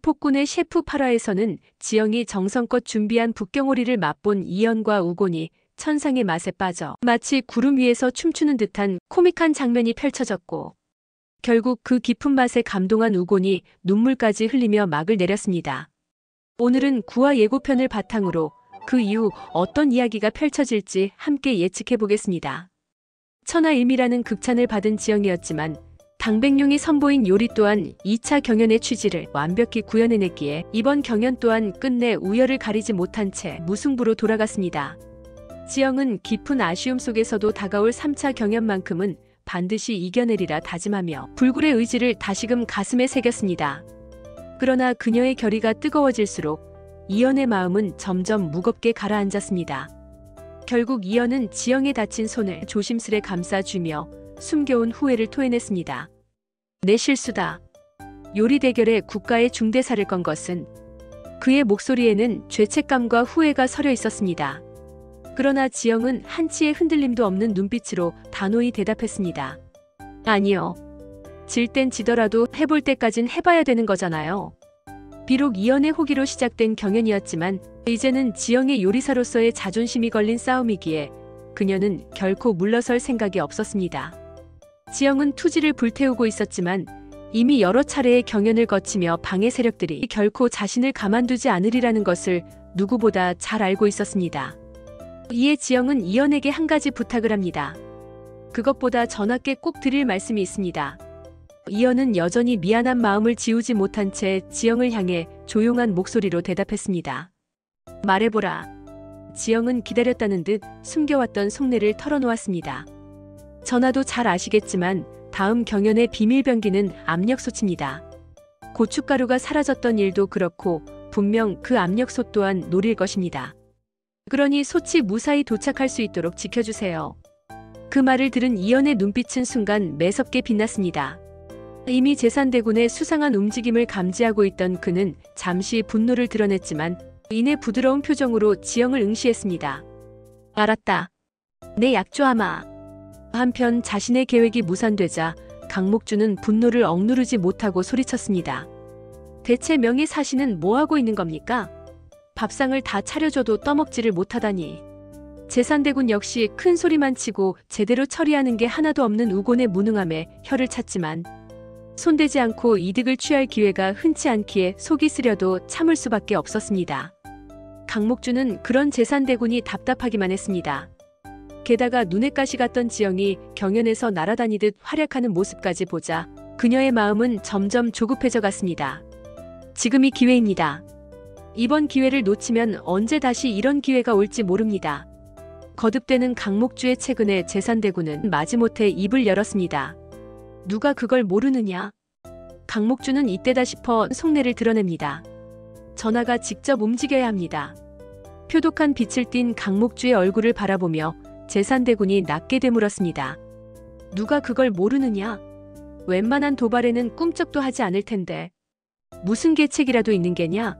폭군의 셰프 8화에서는 지영이 정성껏 준비한 북경오리를 맛본 이연과 우곤이 천상의 맛에 빠져 마치 구름 위에서 춤추는 듯한 코믹한 장면이 펼쳐졌고, 결국 그 깊은 맛에 감동한 우곤이 눈물까지 흘리며 막을 내렸습니다. 오늘은 9화 예고편을 바탕으로 그 이후 어떤 이야기가 펼쳐질지 함께 예측해 보겠습니다. 천하일미라는 극찬을 받은 지영이었지만 당백룡이 선보인 요리 또한 2차 경연의 취지를 완벽히 구현해냈기에 이번 경연 또한 끝내 우열을 가리지 못한 채 무승부로 돌아갔습니다. 지영은 깊은 아쉬움 속에서도 다가올 3차 경연만큼은 반드시 이겨내리라 다짐하며 불굴의 의지를 다시금 가슴에 새겼습니다. 그러나 그녀의 결의가 뜨거워질수록 이연의 마음은 점점 무겁게 가라앉았습니다. 결국 이연은 지영의 다친 손을 조심스레 감싸주며 숨겨온 후회를 토해냈습니다. 내 실수다. 요리 대결에 국가의 중대사를 건 것은. 그의 목소리에는 죄책감과 후회가 서려 있었습니다. 그러나 지영은 한치의 흔들림도 없는 눈빛으로 단호히 대답했습니다. 아니요. 질 땐 지더라도 해볼 때까진 해봐야 되는 거잖아요. 비록 이연의 호기로 시작된 경연이었지만 이제는 지영의 요리사로서의 자존심이 걸린 싸움이기에 그녀는 결코 물러설 생각이 없었습니다. 지영은 투지를 불태우고 있었지만 이미 여러 차례의 경연을 거치며 방해 세력들이 결코 자신을 가만두지 않으리라는 것을 누구보다 잘 알고 있었습니다. 이에 지영은 이연에게 한 가지 부탁을 합니다. 그것보다 전하께 꼭 드릴 말씀이 있습니다. 이연은 여전히 미안한 마음을 지우지 못한 채 지영을 향해 조용한 목소리로 대답했습니다. 말해보라. 지영은 기다렸다는 듯 숨겨왔던 속내를 털어놓았습니다. 전하도 잘 아시겠지만 다음 경연의 비밀병기는 압력솥입니다. 고춧가루가 사라졌던 일도 그렇고 분명 그 압력솥 또한 노릴 것입니다. 그러니 솥이 무사히 도착할 수 있도록 지켜주세요. 그 말을 들은 이연의 눈빛은 순간 매섭게 빛났습니다. 이미 제산대군의 수상한 움직임을 감지하고 있던 그는 잠시 분노를 드러냈지만 이내 부드러운 표정으로 지영을 응시했습니다. 알았다. 내 약조하마. 한편 자신의 계획이 무산되자 강목주는 분노를 억누르지 못하고 소리쳤습니다. 대체 명의사신은 뭐하고 있는 겁니까? 밥상을 다 차려줘도 떠먹지를 못하다니. 제산대군 역시 큰 소리만 치고 제대로 처리하는 게 하나도 없는 우곤의 무능함에 혀를 찼지만 손대지 않고 이득을 취할 기회가 흔치 않기에 속이 쓰려도 참을 수밖에 없었습니다. 강목주는 그런 제산대군이 답답하기만 했습니다. 게다가 눈에 가시 갔던 지영이 경연에서 날아다니듯 활약하는 모습까지 보자 그녀의 마음은 점점 조급해져 갔습니다. 지금이 기회입니다. 이번 기회를 놓치면 언제 다시 이런 기회가 올지 모릅니다. 거듭되는 강목주의 최근에 제산대군은 마지못해 입을 열었습니다. 누가 그걸 모르느냐? 강목주는 이때다 싶어 속내를 드러냅니다. 전하가 직접 움직여야 합니다. 표독한 빛을 띤 강목주의 얼굴을 바라보며 제산대군이 낮게 되물었습니다. 누가 그걸 모르느냐? 웬만한 도발에는 꿈쩍도 하지 않을 텐데. 무슨 계책이라도 있는 게냐?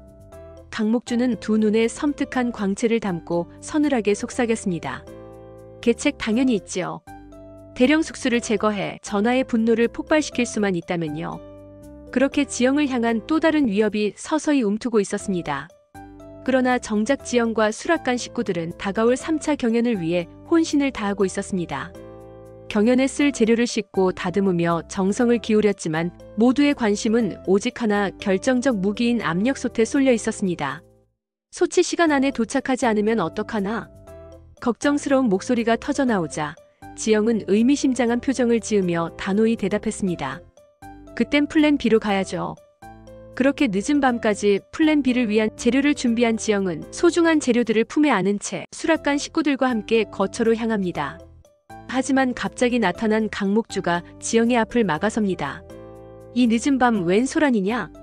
강목주는 두 눈에 섬뜩한 광채를 담고 서늘하게 속삭였습니다. 계책 당연히 있지요. 대령 숙수를 제거해 전하의 분노를 폭발시킬 수만 있다면요. 그렇게 지영을 향한 또 다른 위협이 서서히 움트고 있었습니다. 그러나 정작 지영과 수락관 식구들은 다가올 3차 경연을 위해 혼신을 다하고 있었습니다. 경연에 쓸 재료를 씻고 다듬으며 정성을 기울였지만 모두의 관심은 오직 하나 결정적 무기인 압력솥에 쏠려 있었습니다. 솥이 시간 안에 도착하지 않으면 어떡하나? 걱정스러운 목소리가 터져나오자 지영은 의미심장한 표정을 지으며 단호히 대답했습니다. 그땐 플랜 B로 가야죠. 그렇게 늦은 밤까지 플랜 B를 위한 재료를 준비한 지영은 소중한 재료들을 품에 안은 채 수락관 식구들과 함께 거처로 향합니다. 하지만 갑자기 나타난 강목주가 지영의 앞을 막아섭니다. 이 늦은 밤 웬 소란이냐?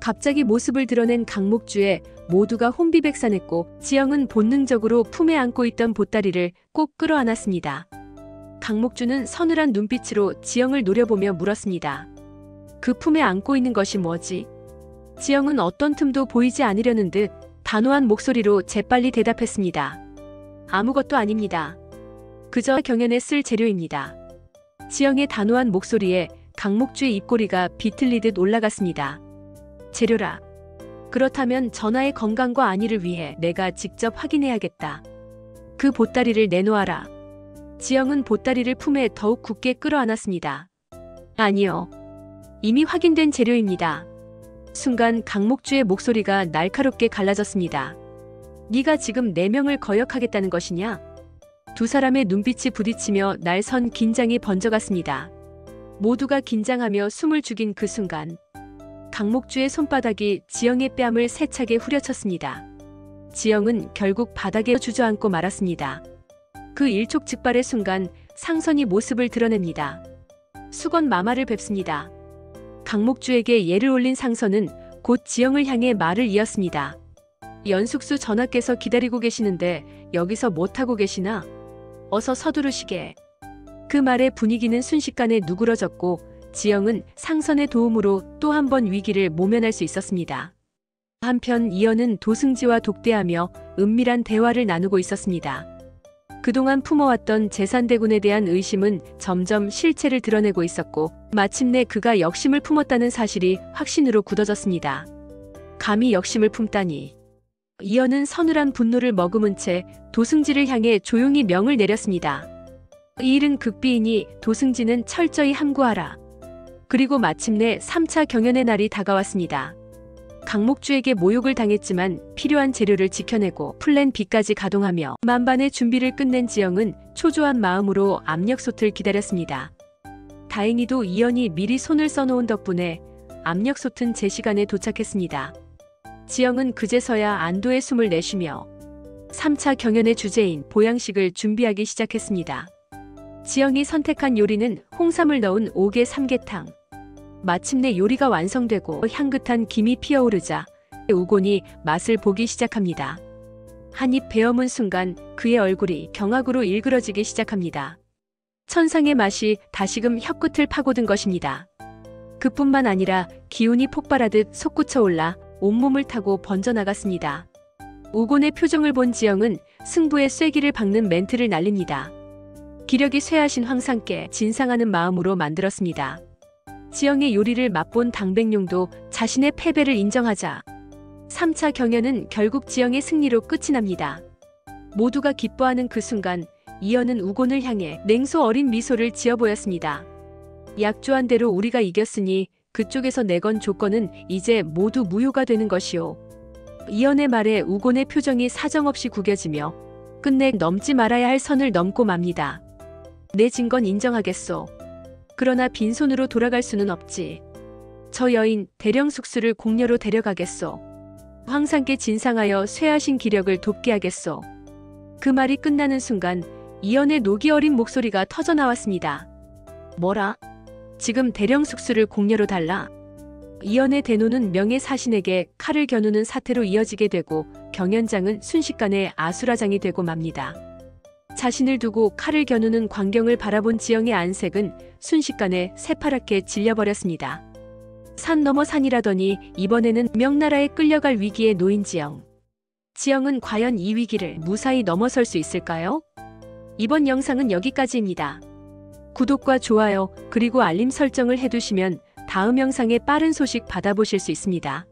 갑자기 모습을 드러낸 강목주에 모두가 혼비백산했고 지영은 본능적으로 품에 안고 있던 보따리를 꼭 끌어안았습니다. 강목주는 서늘한 눈빛으로 지영을 노려보며 물었습니다. 그 품에 안고 있는 것이 뭐지? 지영은 어떤 틈도 보이지 않으려는 듯 단호한 목소리로 재빨리 대답했습니다. 아무것도 아닙니다. 그저 경연에 쓸 재료입니다. 지영의 단호한 목소리에 강목주의 입꼬리가 비틀리듯 올라갔습니다. 재료라. 그렇다면 전하의 건강과 안위를 위해 내가 직접 확인해야겠다. 그 보따리를 내놓아라. 지영은 보따리를 품에 더욱 굳게 끌어안았습니다. 아니요. 이미 확인된 재료입니다. 순간 강목주의 목소리가 날카롭게 갈라졌습니다. 네가 지금 4명을 거역하겠다는 것이냐? 두 사람의 눈빛이 부딪히며 날선 긴장이 번져갔습니다. 모두가 긴장하며 숨을 죽인 그 순간 강목주의 손바닥이 지영의 뺨을 세차게 후려쳤습니다. 지영은 결국 바닥에 주저앉고 말았습니다. 그 일촉즉발의 순간 상선이 모습을 드러냅니다. 수건 마마를 뵙습니다. 강목주에게 예를 올린 상선은 곧 지영을 향해 말을 이었습니다. 연숙수 전하께서 기다리고 계시는데 여기서 못하고 계시나? 어서 서두르시게. 그 말에 분위기는 순식간에 누그러졌고 지영은 상선의 도움으로 또 한 번 위기를 모면할 수 있었습니다. 한편 이연은 도승지와 독대하며 은밀한 대화를 나누고 있었습니다. 그동안 품어왔던 재산대군에 대한 의심은 점점 실체를 드러내고 있었고 마침내 그가 역심을 품었다는 사실이 확신으로 굳어졌습니다. 감히 역심을 품다니. 이연은 서늘한 분노를 머금은 채 도승지를 향해 조용히 명을 내렸습니다. 이 일은 극비이니 도승지는 철저히 함구하라. 그리고 마침내 3차 경연의 날이 다가왔습니다. 강목주에게 모욕을 당했지만 필요한 재료를 지켜내고 플랜 B까지 가동하며 만반의 준비를 끝낸 지영은 초조한 마음으로 압력솥을 기다렸습니다. 다행히도 이연이 미리 손을 써놓은 덕분에 압력솥은 제 시간에 도착했습니다. 지영은 그제서야 안도의 숨을 내쉬며 3차 경연의 주제인 보양식을 준비하기 시작했습니다. 지영이 선택한 요리는 홍삼을 넣은 옥의 삼계탕. 마침내 요리가 완성되고 향긋한 김이 피어오르자 우곤이 맛을 보기 시작합니다. 한 입 베어문 순간 그의 얼굴이 경악으로 일그러지기 시작합니다. 천상의 맛이 다시금 혀끝을 파고든 것입니다. 그뿐만 아니라 기운이 폭발하듯 솟구쳐 올라 온몸을 타고 번져나갔습니다. 우곤의 표정을 본 지영은 승부의 쐐기를 박는 멘트를 날립니다. 기력이 쇠하신 황상께 진상하는 마음으로 만들었습니다. 지영의 요리를 맛본 당백룡도 자신의 패배를 인정하자 3차 경연은 결국 지영의 승리로 끝이 납니다. 모두가 기뻐하는 그 순간 이연은 우곤을 향해 냉소 어린 미소를 지어 보였습니다. 약조한 대로 우리가 이겼으니 그쪽에서 내건 조건은 이제 모두 무효가 되는 것이오. 이연의 말에 우곤의 표정이 사정없이 구겨지며 끝내 넘지 말아야 할 선을 넘고 맙니다. 내 진 건 인정하겠소. 그러나 빈손으로 돌아갈 수는 없지. 저 여인 대령숙수를 공녀로 데려가겠소. 황상께 진상하여 쇠하신 기력을 돕게 하겠소. 그 말이 끝나는 순간 이연의 녹이 어린 목소리가 터져나왔습니다. 뭐라? 지금 대령숙수를 공녀로 달라? 이연의 대노는 명예사신에게 칼을 겨누는 사태로 이어지게 되고 경연장은 순식간에 아수라장이 되고 맙니다. 자신을 두고 칼을 겨누는 광경을 바라본 지영의 안색은 순식간에 새파랗게 질려버렸습니다. 산 넘어 산이라더니 이번에는 명나라에 끌려갈 위기에 놓인 지영. 지영은 과연 이 위기를 무사히 넘어설 수 있을까요? 이번 영상은 여기까지입니다. 구독과 좋아요 그리고 알림 설정을 해두시면 다음 영상에 빠른 소식 받아보실 수 있습니다.